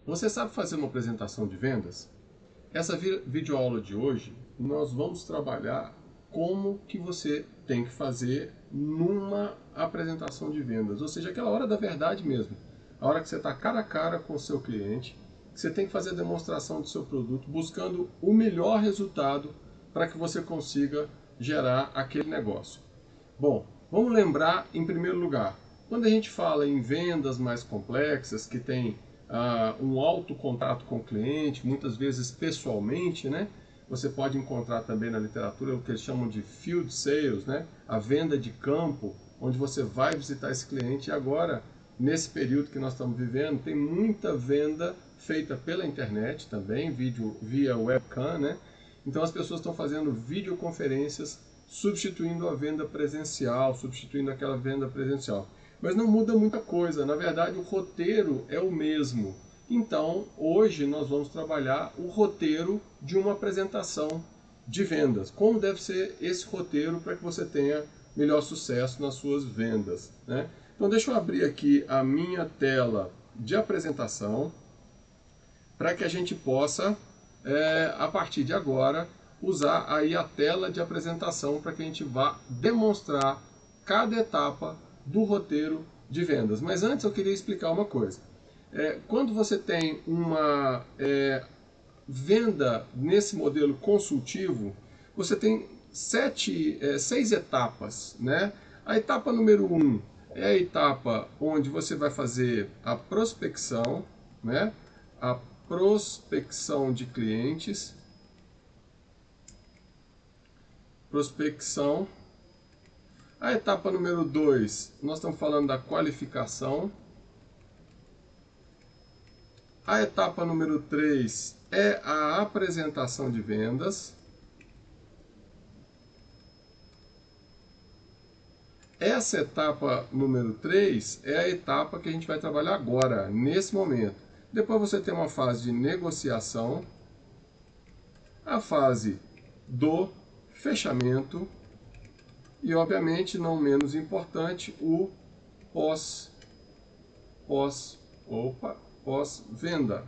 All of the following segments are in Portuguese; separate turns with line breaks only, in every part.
Você sabe fazer uma apresentação de vendas? Essa videoaula de hoje, nós vamos trabalhar como que você tem que fazer numa apresentação de vendas, ou seja, aquela hora da verdade mesmo, a hora que você está cara a cara com o seu cliente, que você tem que fazer a demonstração do seu produto, buscando o melhor resultado para que você consiga gerar aquele negócio. Bom, vamos lembrar em primeiro lugar, quando a gente fala em vendas mais complexas, que tem um alto contato com o cliente, muitas vezes pessoalmente, né? Você pode encontrar também na literatura o que eles chamam de field sales, né? A venda de campo, onde você vai visitar esse cliente. E agora, nesse período que nós estamos vivendo, tem muita venda feita pela internet também, vídeo via webcam, né? Então as pessoas estão fazendo videoconferências, substituindo a venda presencial, substituindo aquela venda presencial. Mas não muda muita coisa, na verdade o roteiro é o mesmo. Então, hoje nós vamos trabalhar o roteiro de uma apresentação de vendas. Como deve ser esse roteiro para que você tenha melhor sucesso nas suas vendas, né? Então deixa eu abrir aqui a minha tela de apresentação para que a gente possa, a partir de agora, usar aí a tela de apresentação para que a gente vá demonstrar cada etapa do roteiro de vendas. Mas antes eu queria explicar uma coisa. Quando você tem uma venda nesse modelo consultivo, você tem seis etapas, né? A etapa número 1 é a etapa onde você vai fazer a prospecção, né? A prospecção de clientes, prospecção. A etapa número 2, nós estamos falando da qualificação. A etapa número 3 é a apresentação de vendas. Essa etapa número 3 é a etapa que a gente vai trabalhar agora, nesse momento. Depois você tem uma fase de negociação, a fase do fechamento e, obviamente, não menos importante, o pós-venda.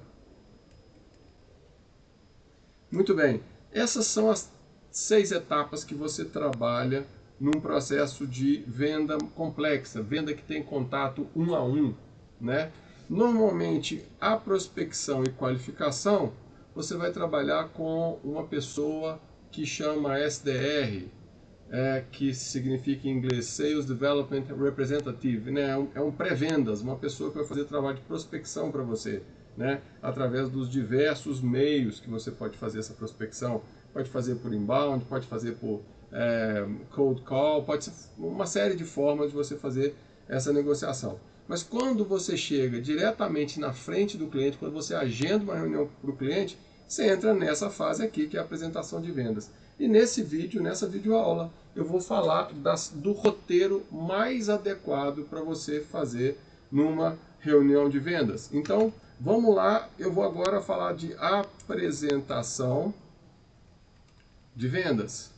Muito bem, essas são as 6 etapas que você trabalha num processo de venda complexa, venda que tem contato 1 a 1, né? Normalmente, a prospecção e qualificação, você vai trabalhar com uma pessoa que chama SDR, que significa em inglês Sales Development Representative, né? É um pré-vendas, uma pessoa que vai fazer trabalho de prospecção para você, né? Através dos diversos meios que você pode fazer essa prospecção. Pode fazer por inbound, pode fazer por cold call, pode ser uma série de formas de você fazer essa negociação. Mas quando você chega diretamente na frente do cliente, quando você agenda uma reunião para o cliente, você entra nessa fase aqui, que é a apresentação de vendas. E nesse vídeo, nessa videoaula, eu vou falar do roteiro mais adequado para você fazer numa reunião de vendas. Então, vamos lá, eu vou agora falar de apresentação de vendas.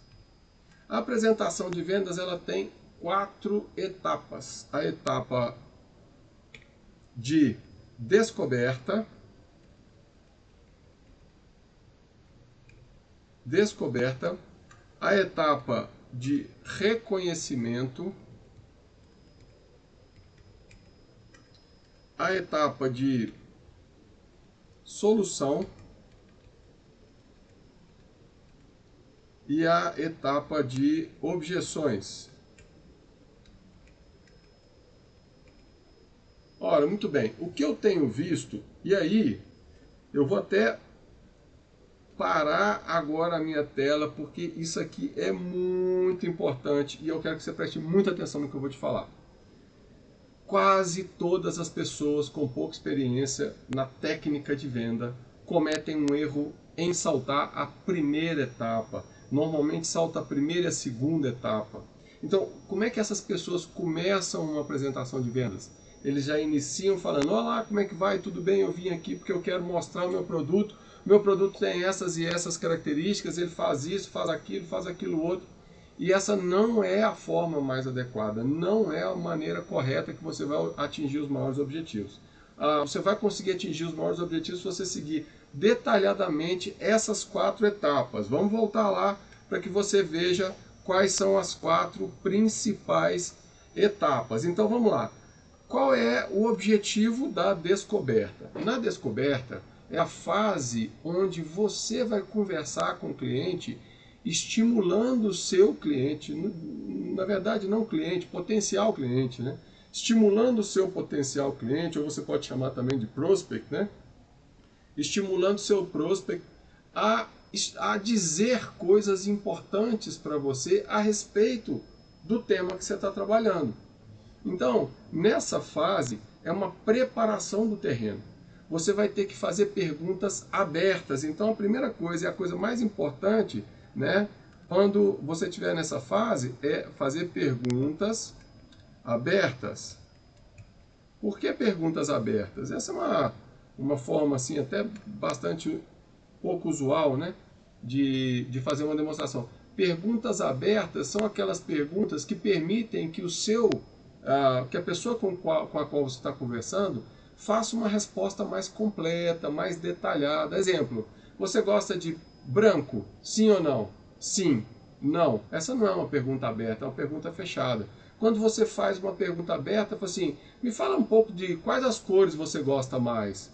A apresentação de vendas ela tem 4 etapas. A etapa de descoberta, a etapa de reconhecimento, a etapa de solução e a etapa de objeções. Ora, muito bem, o que eu tenho visto, e aí eu vou até parar agora a minha tela, porque isso aqui é muito importante e eu quero que você preste muita atenção no que eu vou te falar. Quase todas as pessoas com pouca experiência na técnica de venda cometem um erro em saltar a primeira etapa. Normalmente salta a primeira e a segunda etapa. Então, como é que essas pessoas começam uma apresentação de vendas? Eles já iniciam falando: olá, como é que vai? Tudo bem? Eu vim aqui porque eu quero mostrar o meu produto. Meu produto tem essas e essas características, ele faz isso, faz aquilo outro. E essa não é a forma mais adequada, não é a maneira correta que você vai atingir os maiores objetivos. você vai conseguir atingir os maiores objetivos se você seguir detalhadamente essas 4 etapas. Vamos voltar lá para que você veja quais são as 4 principais etapas. Então vamos lá. Qual é o objetivo da descoberta? Na descoberta é a fase onde você vai conversar com o cliente, estimulando o seu cliente, na verdade não cliente, potencial cliente, né? Estimulando o seu potencial cliente, ou você pode chamar também de prospect, né? Estimulando o seu prospect a dizer coisas importantes para você a respeito do tema que você está trabalhando. Então, nessa fase, é uma preparação do terreno. Você vai ter que fazer perguntas abertas. Então, a primeira coisa, e a coisa mais importante, né, quando você estiver nessa fase, é fazer perguntas abertas. Por que perguntas abertas? Essa é uma forma, assim, até bastante pouco usual, né, de fazer uma demonstração. Perguntas abertas são aquelas perguntas que permitem que que a pessoa com a qual você está conversando faça uma resposta mais completa, mais detalhada. Exemplo, você gosta de branco? Sim ou não? Sim, não. Essa não é uma pergunta aberta, é uma pergunta fechada. Quando você faz uma pergunta aberta, fala assim, me fala um pouco de quais as cores você gosta mais.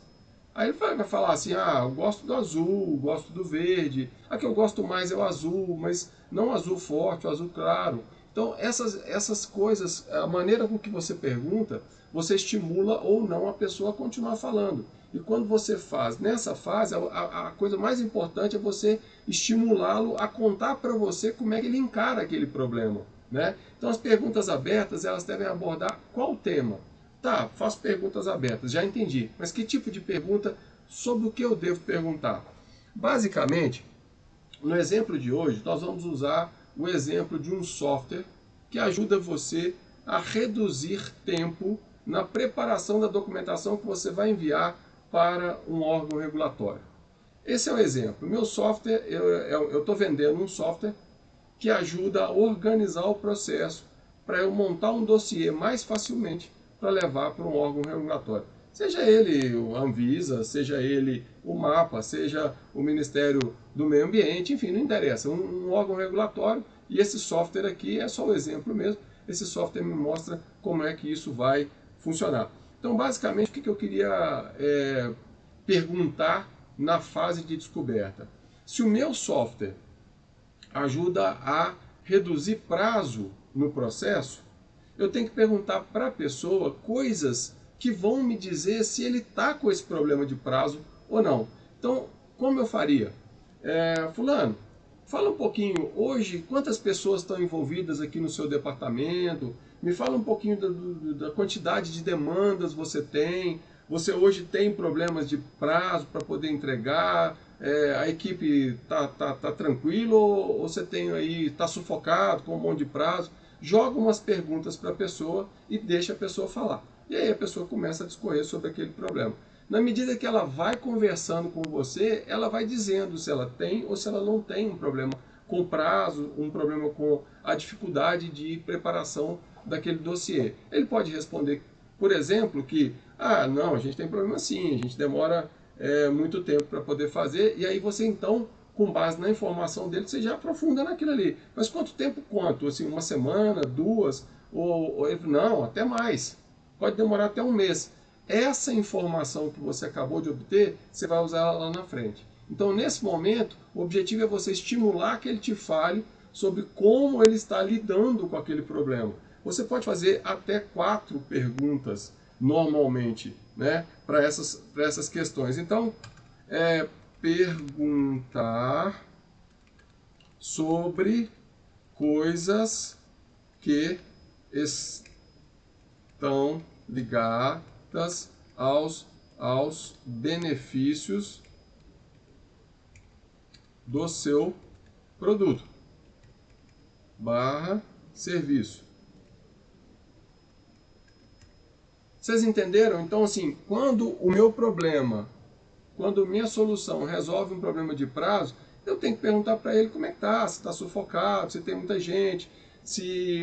Aí ele vai falar assim, eu gosto do azul, gosto do verde, a que eu gosto mais é o azul, mas não o azul forte, o azul claro. Então essas coisas, a maneira com que você pergunta, você estimula ou não a pessoa a continuar falando. E quando você faz, nessa fase, a coisa mais importante é você estimulá-lo a contar para você como é que ele encara aquele problema, né? Então as perguntas abertas, elas devem abordar qual tema? Tá, faço perguntas abertas, já entendi. Mas que tipo de pergunta, sobre o que eu devo perguntar? Basicamente, no exemplo de hoje, nós vamos usar o exemplo de um software que ajuda você a reduzir tempo na preparação da documentação que você vai enviar para um órgão regulatório. Esse é o exemplo. Meu software, eu estou vendendo um software que ajuda a organizar o processo para eu montar um dossiê mais facilmente para levar para um órgão regulatório. Seja ele o Anvisa, seja ele o MAPA, seja o Ministério do Meio Ambiente, enfim, não interessa, um órgão regulatório, e esse software aqui é só o exemplo mesmo, esse software me mostra como é que isso vai funcionar. Então, basicamente, o que eu queria perguntar na fase de descoberta? Se o meu software ajuda a reduzir prazo no processo, eu tenho que perguntar para a pessoa coisas que vão me dizer se ele está com esse problema de prazo ou não. Então, como eu faria? Fulano, fala um pouquinho, hoje, quantas pessoas estão envolvidas aqui no seu departamento? Me fala um pouquinho da quantidade de demandas você tem. Você hoje tem problemas de prazo para poder entregar? A equipe tá tranquila ou você tem aí, está sufocado com um monte de prazo? Joga umas perguntas para a pessoa e deixa a pessoa falar. E aí a pessoa começa a discorrer sobre aquele problema. Na medida que ela vai conversando com você, ela vai dizendo se ela tem ou se ela não tem um problema com prazo, um problema com a dificuldade de preparação daquele dossiê. Ele pode responder, por exemplo, que não, a gente tem problema sim, a gente demora muito tempo para poder fazer, e aí você então, com base na informação dele, você já aprofunda naquilo ali. Mas quanto tempo quanto? Assim, uma semana, duas? Ou não, até mais. Pode demorar até um mês. Essa informação que você acabou de obter, você vai usar ela lá na frente. Então, nesse momento, o objetivo é você estimular que ele te fale sobre como ele está lidando com aquele problema. Você pode fazer até 4 perguntas normalmente, né, para essas questões. Então, perguntar sobre coisas que estão ligadas aos benefícios do seu produto / serviço. Vocês entenderam? Então, assim, quando o meu problema, quando minha solução resolve um problema de prazo, eu tenho que perguntar para ele como é que está, se está sufocado, se tem muita gente, se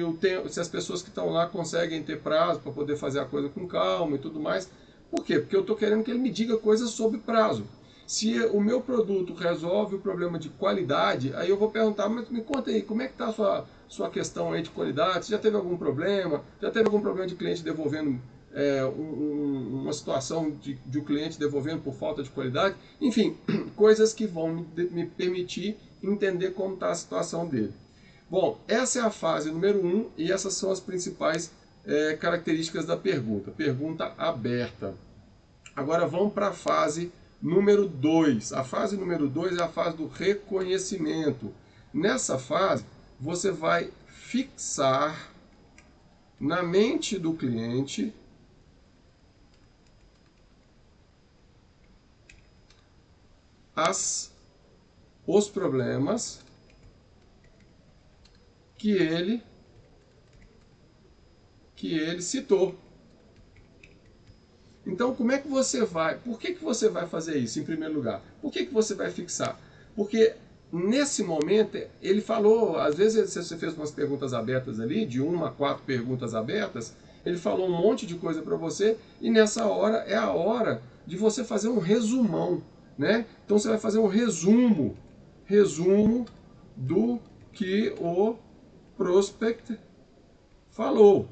as pessoas que estão lá conseguem ter prazo para poder fazer a coisa com calma e tudo mais. Por quê? Porque eu estou querendo que ele me diga coisas sobre prazo. Se o meu produto resolve o problema de qualidade, aí eu vou perguntar, mas me conta aí, como é que está a sua questão aí de qualidade? Você já teve algum problema? Já teve algum problema de cliente devolvendo uma situação de um cliente devolvendo por falta de qualidade? Enfim, coisas que vão me permitir entender como está a situação dele. Bom, essa é a fase número 1 e essas são as principais características da pergunta. Pergunta aberta. Agora vamos para a fase número 2. A fase número 2 é a fase do reconhecimento. Nessa fase, você vai fixar na mente do cliente os problemas que ele citou. Então, como é que você vai... Por que você vai fazer isso, em primeiro lugar? Por que você vai fixar? Porque nesse momento, ele falou... Às vezes você fez umas perguntas abertas ali, de 1 a 4 perguntas abertas, ele falou um monte de coisa para você, e nessa hora é a hora de você fazer um resumão, né? Então, você vai fazer um resumo do que o prospect falou.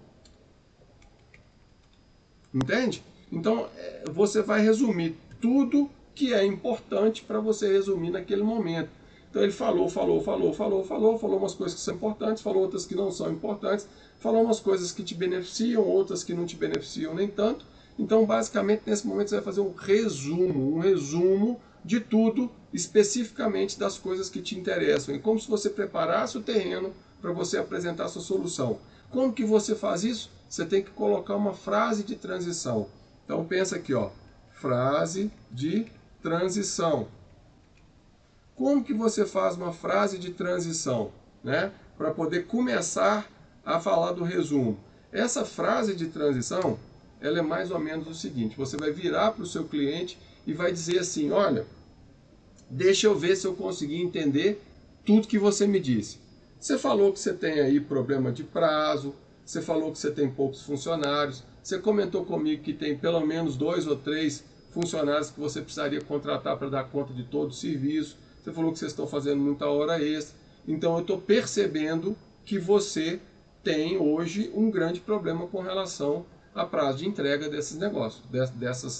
Entende? Então, você vai resumir tudo que é importante para você resumir naquele momento. Então, ele falou umas coisas que são importantes, falou outras que não são importantes, falou umas coisas que te beneficiam, outras que não te beneficiam nem tanto. Então, basicamente, nesse momento você vai fazer um resumo de tudo, especificamente das coisas que te interessam. E como se você preparasse o terreno para você apresentar a sua solução. Como que você faz isso? Você tem que colocar uma frase de transição. Então pensa aqui, ó, frase de transição. Como que você faz uma frase de transição, né? Para poder começar a falar do resumo. Essa frase de transição, ela é mais ou menos o seguinte: você vai virar para o seu cliente e vai dizer assim, olha, deixa eu ver se eu consegui entender tudo que você me disse. Você falou que você tem aí problema de prazo, você falou que você tem poucos funcionários, você comentou comigo que tem pelo menos 2 ou 3 funcionários que você precisaria contratar para dar conta de todo o serviço, você falou que vocês estão fazendo muita hora extra, então eu estou percebendo que você tem hoje um grande problema com relação a prazo de entrega desses negócios,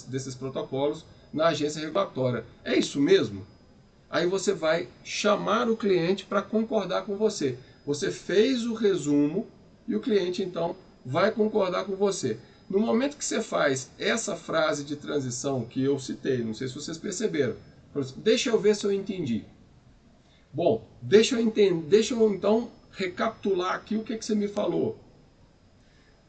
desses protocolos na agência regulatória. É isso mesmo? Aí você vai chamar o cliente para concordar com você. Você fez o resumo e o cliente então vai concordar com você. No momento que você faz essa frase de transição que eu citei, não sei se vocês perceberam, deixa eu ver se eu entendi. Bom, deixa eu então recapitular aqui o que você me falou.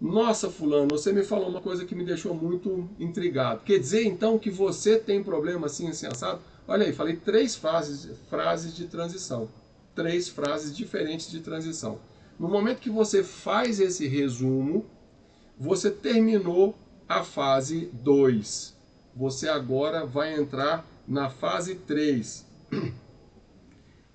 Nossa, fulano, você me falou uma coisa que me deixou muito intrigado. Quer dizer então que você tem problema assim, assim, assado? Olha aí, falei 3 frases de transição. 3 frases diferentes de transição. No momento que você faz esse resumo, você terminou a fase 2. Você agora vai entrar na fase 3.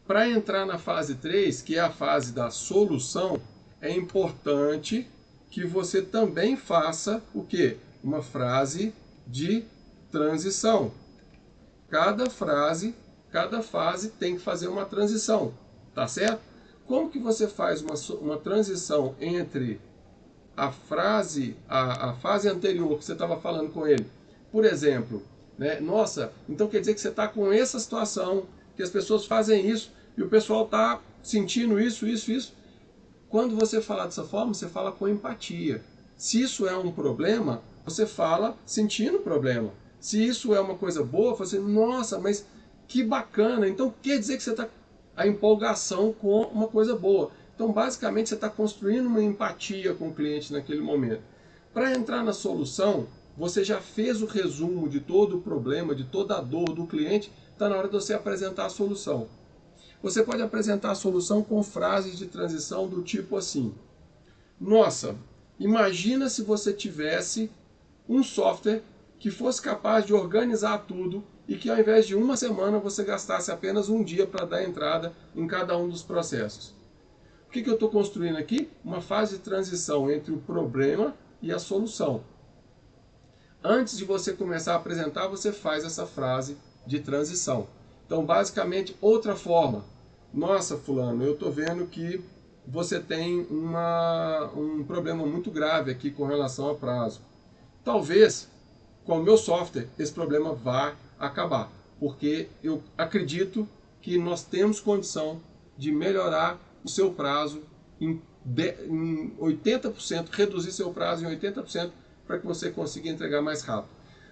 Para entrar na fase 3, que é a fase da solução, é importante que você também faça o quê? Uma frase de transição. Cada fase tem que fazer uma transição, tá certo? Como que você faz uma transição entre a fase anterior que você estava falando com ele? Por exemplo, né? Nossa, então quer dizer que você está com essa situação, que as pessoas fazem isso, e o pessoal está sentindo isso. Quando você fala dessa forma, você fala com empatia. Se isso é um problema, você fala sentindo o problema. Se isso é uma coisa boa, você fala assim, nossa, mas que bacana. Então quer dizer que você está a empolgação com uma coisa boa. Então basicamente você está construindo uma empatia com o cliente naquele momento. Para entrar na solução, você já fez o resumo de todo o problema, de toda a dor do cliente, está na hora de você apresentar a solução. Você pode apresentar a solução com frases de transição do tipo assim: nossa, imagina se você tivesse um software que fosse capaz de organizar tudo e que ao invés de 1 semana você gastasse apenas 1 dia para dar entrada em cada um dos processos. O que eu estou construindo aqui? Uma fase de transição entre o problema e a solução. Antes de você começar a apresentar, você faz essa frase de transição. Então, basicamente, outra forma. Nossa, fulano, eu estou vendo que você tem um problema muito grave aqui com relação a prazo. Talvez, com o meu software, esse problema vá acabar, porque eu acredito que nós temos condição de melhorar o seu prazo em 80%, reduzir seu prazo em 80%, para que você consiga entregar mais rápido.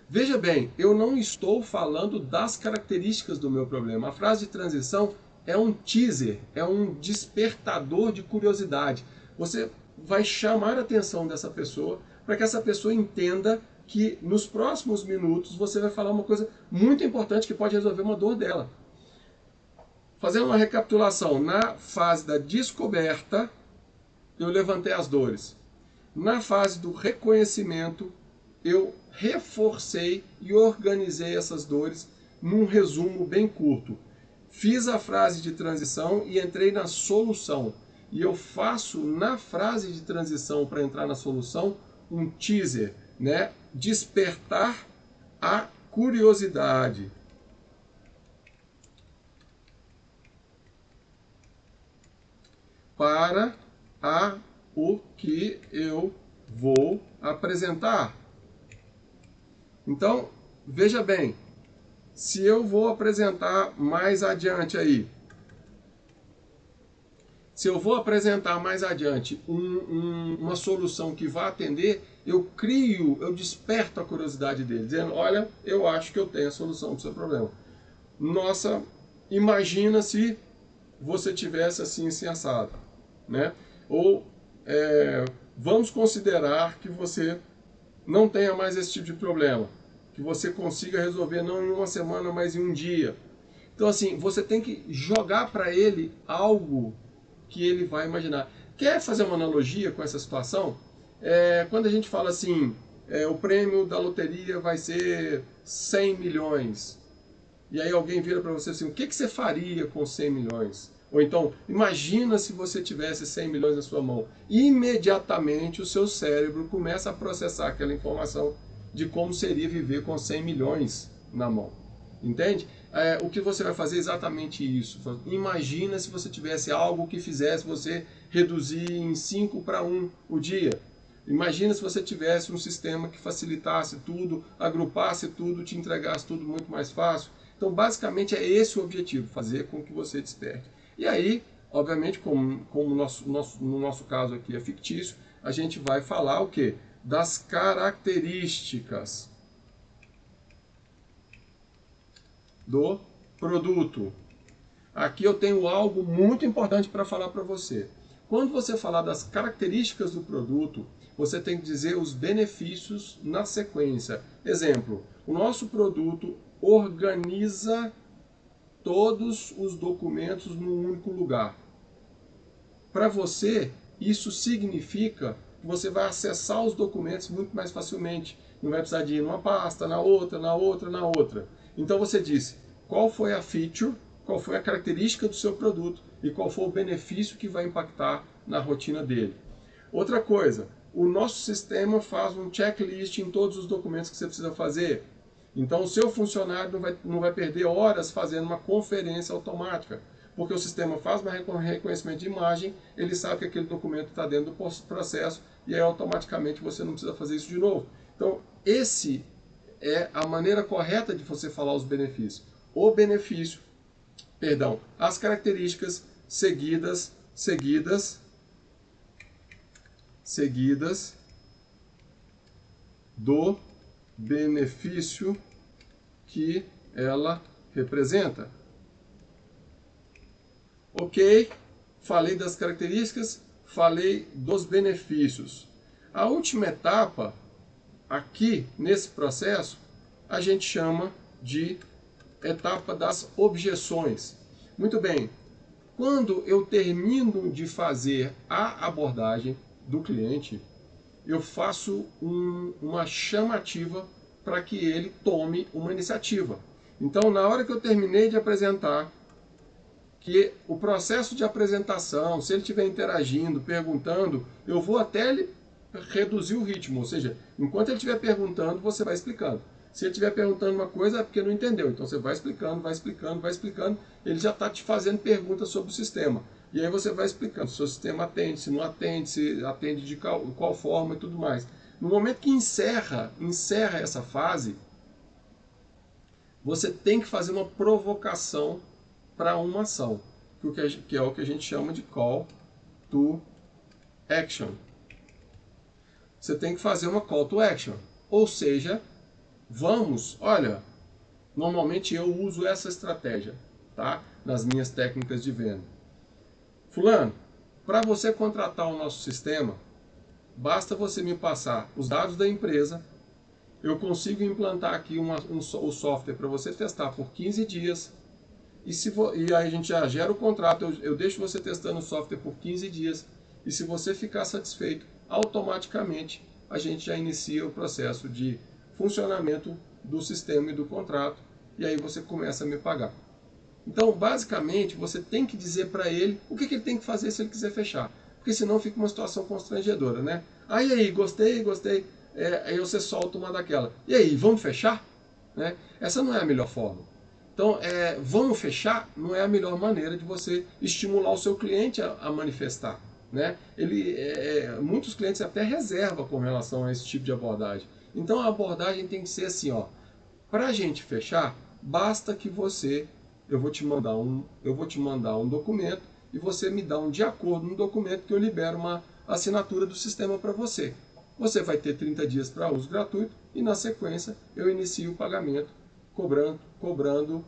Veja bem, eu não estou falando das características do meu problema. A frase de transição é um teaser, é um despertador de curiosidade. Você vai chamar a atenção dessa pessoa para que essa pessoa entenda que nos próximos minutos você vai falar uma coisa muito importante que pode resolver uma dor dela. Fazendo uma recapitulação, na fase da descoberta, eu levantei as dores. Na fase do reconhecimento, eu reforcei e organizei essas dores num resumo bem curto. Fiz a frase de transição e entrei na solução. E eu faço na frase de transição para entrar na solução um teaser, né? Despertar a curiosidade. Para o que eu vou apresentar. Então, veja bem, se eu vou apresentar mais adiante aí, se eu vou apresentar mais adiante uma solução que vai atender, eu desperto a curiosidade dele, dizendo, olha, eu acho que eu tenho a solução para o seu problema. Nossa, imagina se você tivesse assim assado, né? Ou vamos considerar que você não tenha mais esse tipo de problema, que você consiga resolver não em uma semana, mas em um dia. Então assim, você tem que jogar para ele algo que ele vai imaginar. Quer fazer uma analogia com essa situação? Quando a gente fala assim, o prêmio da loteria vai ser 100 milhões. E aí alguém vira para você assim, o que você faria com 100 milhões? Ou então, imagina se você tivesse 100 milhões na sua mão. Imediatamente o seu cérebro começa a processar aquela informação de como seria viver com 100 milhões na mão. Entende? O que você vai fazer é exatamente isso. Imagina se você tivesse algo que fizesse você reduzir em 5 para 1 o dia. Imagina se você tivesse um sistema que facilitasse tudo, agrupasse tudo, te entregasse tudo muito mais fácil. Então, basicamente, é esse o objetivo, fazer com que você desperte. E aí, obviamente, como no nosso caso aqui é fictício, a gente vai falar o quê? Das características do produto. Aqui eu tenho algo muito importante para falar para você. Quando você falar das características do produto, você tem que dizer os benefícios na sequência. Exemplo, o nosso produto organiza todos os documentos num único lugar. Para você, isso significa que você vai acessar os documentos muito mais facilmente. Não vai precisar de ir numa pasta, na outra, na outra, na outra. Então você disse qual foi a feature, qual foi a característica do seu produto e qual foi o benefício que vai impactar na rotina dele. Outra coisa, o nosso sistema faz um checklist em todos os documentos que você precisa fazer. Então o seu funcionário não vai perder horas fazendo uma conferência automática, porque o sistema faz um reconhecimento de imagem, ele sabe que aquele documento está dentro do processo e aí automaticamente você não precisa fazer isso de novo. Então esse é a maneira correta de você falar os benefícios. O benefício, perdão, as características seguidas do benefício que ela representa. Ok, falei das características, falei dos benefícios. A última etapa, aqui nesse processo, a gente chama de etapa das objeções. Muito bem, quando eu termino de fazer a abordagem do cliente, eu faço uma chamativa para que ele tome uma iniciativa. Então, na hora que eu terminei de apresentar, que o processo de apresentação, se ele estiver interagindo, perguntando, eu vou até ele reduzir o ritmo, ou seja, enquanto ele estiver perguntando, você vai explicando. Se ele estiver perguntando uma coisa, é porque não entendeu. Então você vai explicando, vai explicando, vai explicando. Ele já está te fazendo perguntas sobre o sistema. E aí você vai explicando se o sistema atende, se não atende, se atende de qual forma e tudo mais. No momento que encerra essa fase, você tem que fazer uma provocação para uma ação, que é o que a gente chama de call to action. Você tem que fazer uma call to action. Ou seja, olha, normalmente eu uso essa estratégia, tá? Nas minhas técnicas de venda. Fulano, para você contratar o nosso sistema, basta você me passar os dados da empresa, eu consigo implantar aqui o software para você testar por 15 dias, e aí a gente já gera o contrato, eu deixo você testando o software por 15 dias, e se você ficar satisfeito, automaticamente a gente já inicia o processo de funcionamento do sistema e do contrato, e aí você começa a me pagar. Então, basicamente, você tem que dizer para ele o que ele tem que fazer se ele quiser fechar. Porque senão fica uma situação constrangedora, né? E aí, gostei. Aí você solta uma daquela. E aí, vamos fechar? Né? Essa não é a melhor forma. Então, vamos fechar não é a melhor maneira de você estimular o seu cliente a manifestar. Né? Muitos clientes até reservam com relação a esse tipo de abordagem. Então, a abordagem tem que ser assim, para a gente fechar, basta que eu vou te mandar um documento e você me dá um de acordo no documento que eu libero uma assinatura do sistema para você. Você vai ter 30 dias para uso gratuito e na sequência eu inicio o pagamento cobrando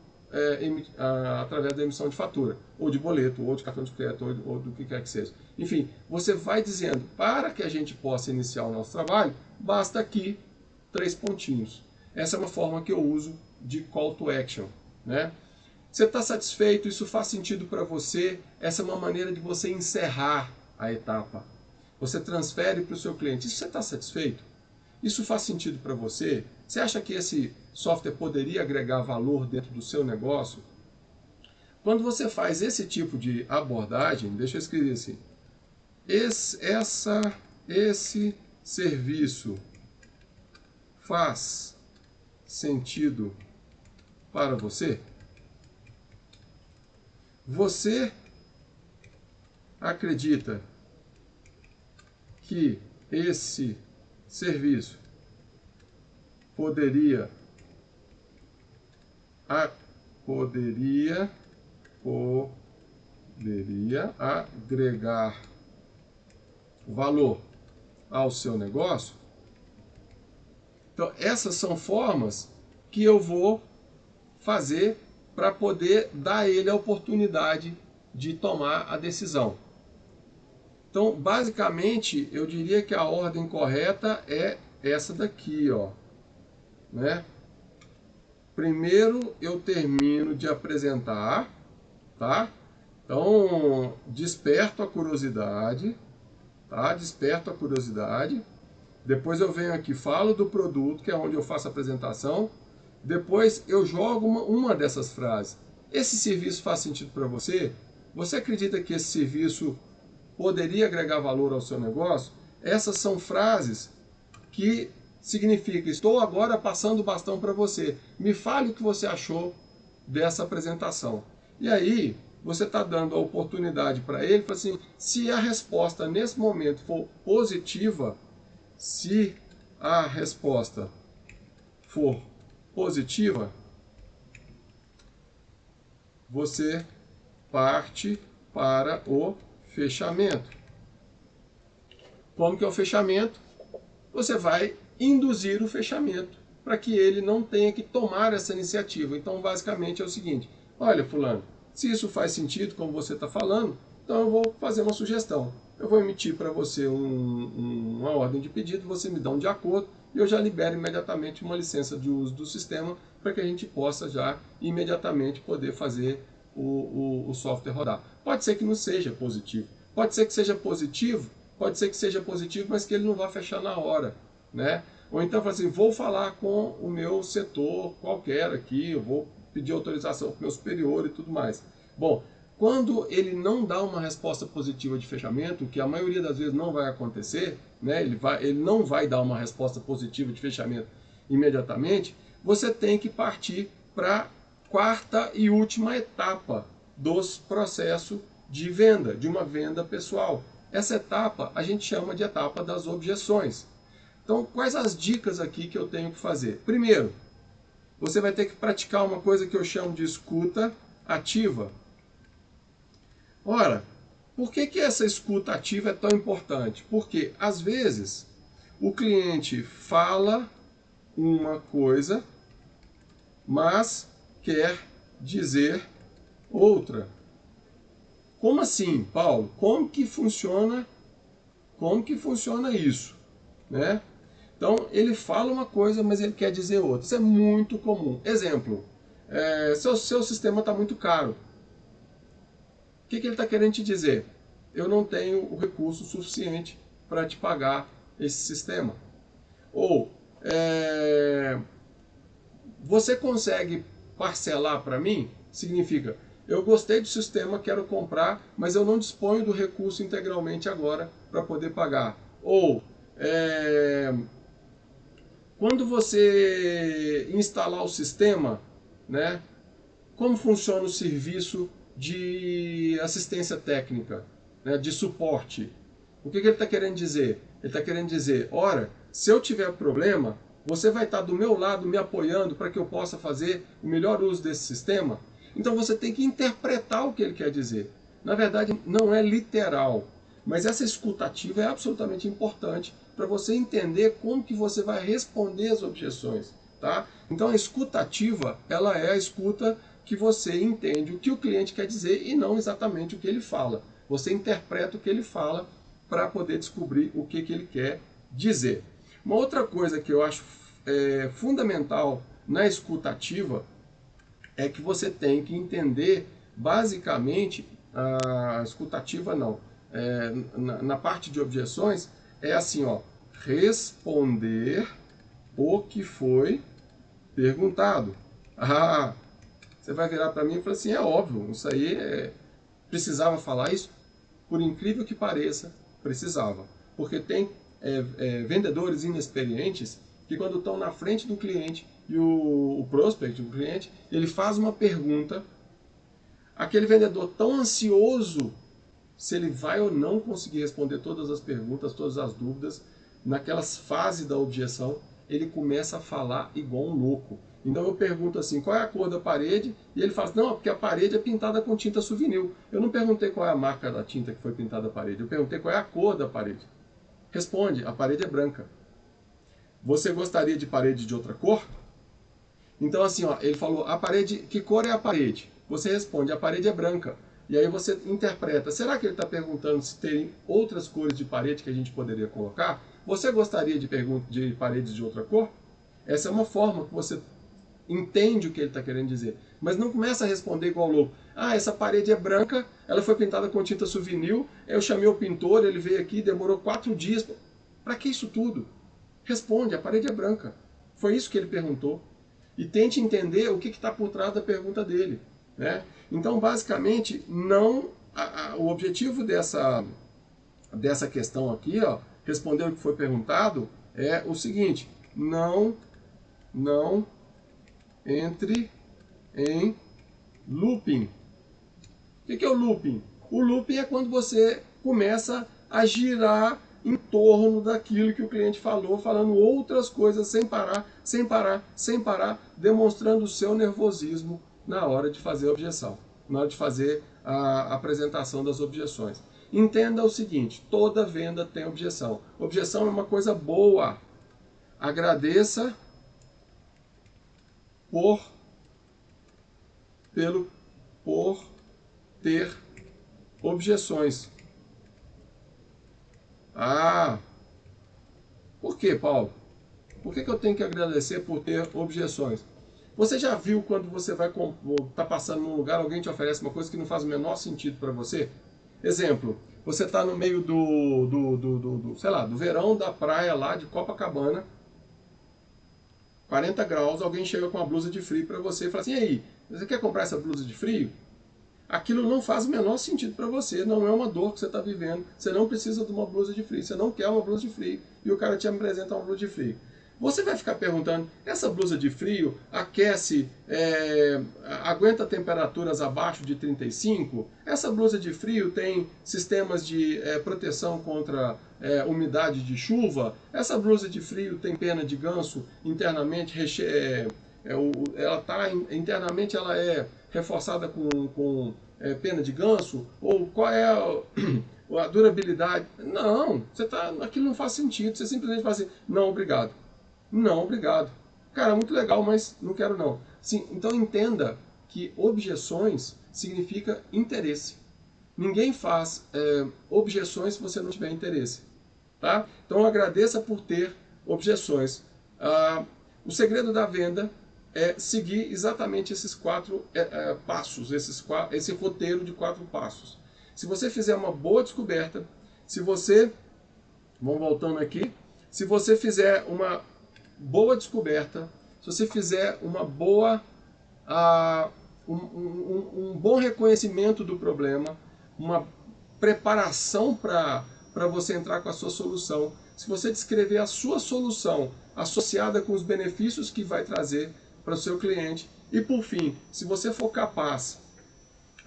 através da emissão de fatura, ou de boleto, ou de cartão de crédito, ou do que quer que seja. Enfim, você vai dizendo, para que a gente possa iniciar o nosso trabalho, basta aqui 3 pontinhos. Essa é uma forma que eu uso de call to action, né? Você está satisfeito? Isso faz sentido para você? Essa é uma maneira de você encerrar a etapa. Você transfere para o seu cliente. Isso você está satisfeito? Isso faz sentido para você? Você acha que esse software poderia agregar valor dentro do seu negócio? Quando você faz esse tipo de abordagem, deixa eu escrever assim. Esse serviço faz sentido para você? Você acredita que esse serviço poderia agregar valor ao seu negócio? Então, essas são formas que eu vou fazer para poder dar a ele a oportunidade de tomar a decisão. Então, basicamente, eu diria que a ordem correta é essa daqui, né? Primeiro eu termino de apresentar, tá? Então, desperto a curiosidade, tá? Desperto a curiosidade. Depois eu venho aqui, falo do produto, que é onde eu faço a apresentação. Depois eu jogo uma dessas frases. Esse serviço faz sentido para você? Você acredita que esse serviço poderia agregar valor ao seu negócio? Essas são frases que significam: estou agora passando o bastão para você. Me fale o que você achou dessa apresentação. E aí você está dando a oportunidade para ele, para assim, se a resposta nesse momento for positiva, se a resposta for positiva, você parte para o fechamento. Como que é o fechamento? Você vai induzir o fechamento para que ele não tenha que tomar essa iniciativa. Então, basicamente é o seguinte: olha, fulano, se isso faz sentido, como você está falando, então eu vou fazer uma sugestão. Eu vou emitir para você uma ordem de pedido, você me dá um de acordo, e eu já libero imediatamente uma licença de uso do sistema para que a gente possa já imediatamente poder fazer o software rodar. Pode ser que não seja positivo. Pode ser que seja positivo, mas que ele não vá fechar na hora, né? Ou então fala assim, vou falar com o meu setor qualquer aqui, eu vou pedir autorização para o meu superior e tudo mais. Bom, Quando ele não dá uma resposta positiva de fechamento, que a maioria das vezes não vai acontecer, né? Ele não vai dar uma resposta positiva de fechamento imediatamente, você tem que partir para a quarta e última etapa dos processos de venda, de uma venda pessoal. Essa etapa a gente chama de etapa das objeções. Então, quais as dicas aqui que eu tenho que fazer? Primeiro, você vai ter que praticar uma coisa que eu chamo de escuta ativa. Ora, por que essa escuta ativa é tão importante? Porque, às vezes, o cliente fala uma coisa, mas quer dizer outra. Como assim, Paulo? Como que funciona isso? Né? Então, ele fala uma coisa, mas ele quer dizer outra. Isso é muito comum. Exemplo, seu sistema está muito caro. O que ele está querendo te dizer? Eu não tenho o recurso suficiente para te pagar esse sistema. Ou, você consegue parcelar para mim? Significa, eu gostei do sistema, quero comprar, mas eu não disponho do recurso integralmente agora para poder pagar. Ou, quando você instalar o sistema, né, como funciona o serviço de assistência técnica, né, de suporte? O que ele está querendo dizer? Ele está querendo dizer, ora, se eu tiver problema, você vai estar do meu lado me apoiando para que eu possa fazer o melhor uso desse sistema? Então você tem que interpretar o que ele quer dizer. Na verdade, não é literal, mas essa escuta ativa é absolutamente importante para você entender como que você vai responder as objeções. Tá? Então a escuta ativa, ela é a escuta que você entende o que o cliente quer dizer e não exatamente o que ele fala. Você interpreta o que ele fala para poder descobrir o que ele quer dizer. Uma outra coisa que eu acho fundamental na escuta ativa é que você tem que entender, basicamente, a escuta ativa não, na parte de objeções, é assim, ó, responder o que foi perguntado. Ah, você vai virar para mim e falar assim, é óbvio, isso aí precisava falar isso? Por incrível que pareça, precisava. Porque tem vendedores inexperientes que quando estão na frente do cliente e o prospect, o cliente, ele faz uma pergunta, aquele vendedor tão ansioso se ele vai ou não conseguir responder todas as perguntas, todas as dúvidas, naquelas fases da objeção, ele começa a falar igual um louco. Então eu pergunto assim, qual é a cor da parede? E ele fala, não, porque a parede é pintada com tinta Souvenir. Eu não perguntei qual é a marca da tinta que foi pintada a parede, eu perguntei qual é a cor da parede. Responde, a parede é branca. Você gostaria de parede de outra cor? Então assim, ó, ele falou, a parede, que cor é a parede? Você responde, a parede é branca. E aí você interpreta, será que ele está perguntando se tem outras cores de parede que a gente poderia colocar? Você gostaria de paredes de outra cor? Essa é uma forma que você entende o que ele está querendo dizer. Mas não começa a responder igual louco. Ah, essa parede é branca, ela foi pintada com tinta Souvenir, eu chamei o pintor, ele veio aqui, demorou 4 dias. Para que isso tudo? Responde, a parede é branca. Foi isso que ele perguntou. E tente entender o que está por trás da pergunta dele. Né? Então, basicamente, o objetivo dessa questão aqui, ó, responder o que foi perguntado, é o seguinte, não entre em looping. O que é o looping? O looping é quando você começa a girar em torno daquilo que o cliente falou, falando outras coisas sem parar, demonstrando o seu nervosismo na hora de fazer a objeção, na hora de fazer a apresentação das objeções. Entenda o seguinte, toda venda tem objeção. Objeção é uma coisa boa. Agradeça por ter objeções. Ah, por que, Paulo? Por que eu tenho que agradecer por ter objeções? Você já viu quando você vai tá passando num lugar, alguém te oferece uma coisa que não faz o menor sentido para você? Exemplo, você está no meio sei lá, do verão da praia lá de Copacabana, 40 graus, alguém chega com uma blusa de frio para você e fala assim, e aí, você quer comprar essa blusa de frio? aquilo não faz o menor sentido para você, não é uma dor que você está vivendo, você não precisa de uma blusa de frio, você não quer uma blusa de frio, e o cara te apresenta uma blusa de frio. Você vai ficar perguntando, essa blusa de frio aquece, aguenta temperaturas abaixo de 35? Essa blusa de frio tem sistemas de proteção contra umidade de chuva? Essa blusa de frio tem pena de ganso internamente, internamente ela é reforçada com pena de ganso? Ou qual é a durabilidade? Não, aquilo não faz sentido, você simplesmente fala assim, não, obrigado. Não, obrigado. Cara, muito legal, mas não quero não. Sim, então entenda que objeções significa interesse. Ninguém faz objeções se você não tiver interesse. Tá? Então agradeça por ter objeções. O segredo da venda é seguir exatamente esses 4 passos, esse roteiro de 4 passos. Se você fizer uma boa descoberta, vamos voltando aqui, se você fizer uma boa descoberta, se você fizer uma boa, um bom reconhecimento do problema, uma preparação para você entrar com a sua solução, se você descrever a sua solução associada com os benefícios que vai trazer para o seu cliente, e por fim, se você for capaz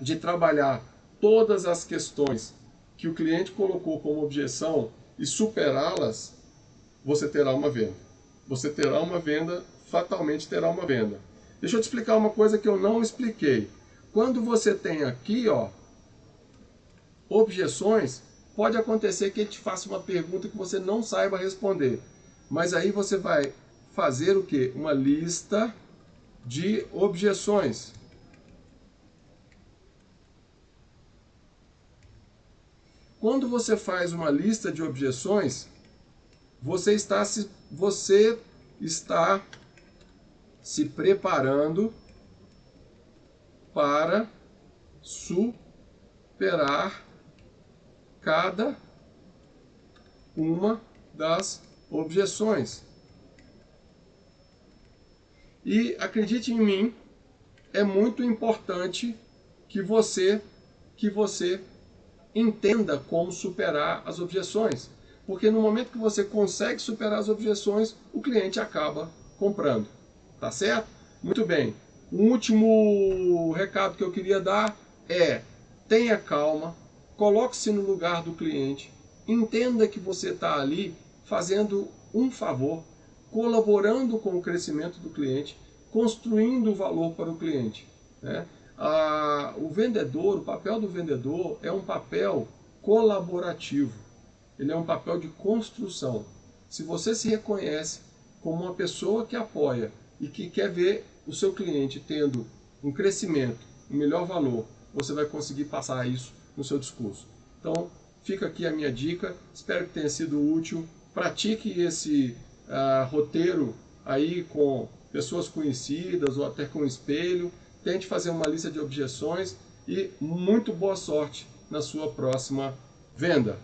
de trabalhar todas as questões que o cliente colocou como objeção e superá-las, você terá uma venda. Você terá uma venda, fatalmente terá uma venda. Deixa eu te explicar uma coisa que eu não expliquei. Quando você tem aqui, ó, objeções, pode acontecer que ele te faça uma pergunta que você não saiba responder. Mas aí você vai fazer o quê? Uma lista de objeções. Quando você faz uma lista de objeções, você está se preparando para superar cada uma das objeções. E acredite em mim, é muito importante que você entenda como superar as objeções. Porque no momento que você consegue superar as objeções, o cliente acaba comprando. Tá certo? Muito bem. O último recado que eu queria dar é: tenha calma, coloque-se no lugar do cliente, entenda que você está ali fazendo um favor, colaborando com o crescimento do cliente, construindo valor para o cliente, né? O papel do vendedor é um papel colaborativo. Ele é um papel de construção. Se você se reconhece como uma pessoa que apoia e que quer ver o seu cliente tendo um crescimento, um melhor valor, você vai conseguir passar isso no seu discurso. Então, fica aqui a minha dica. Espero que tenha sido útil. Pratique esse roteiro aí com pessoas conhecidas ou até com o espelho. Tente fazer uma lista de objeções e muito boa sorte na sua próxima venda.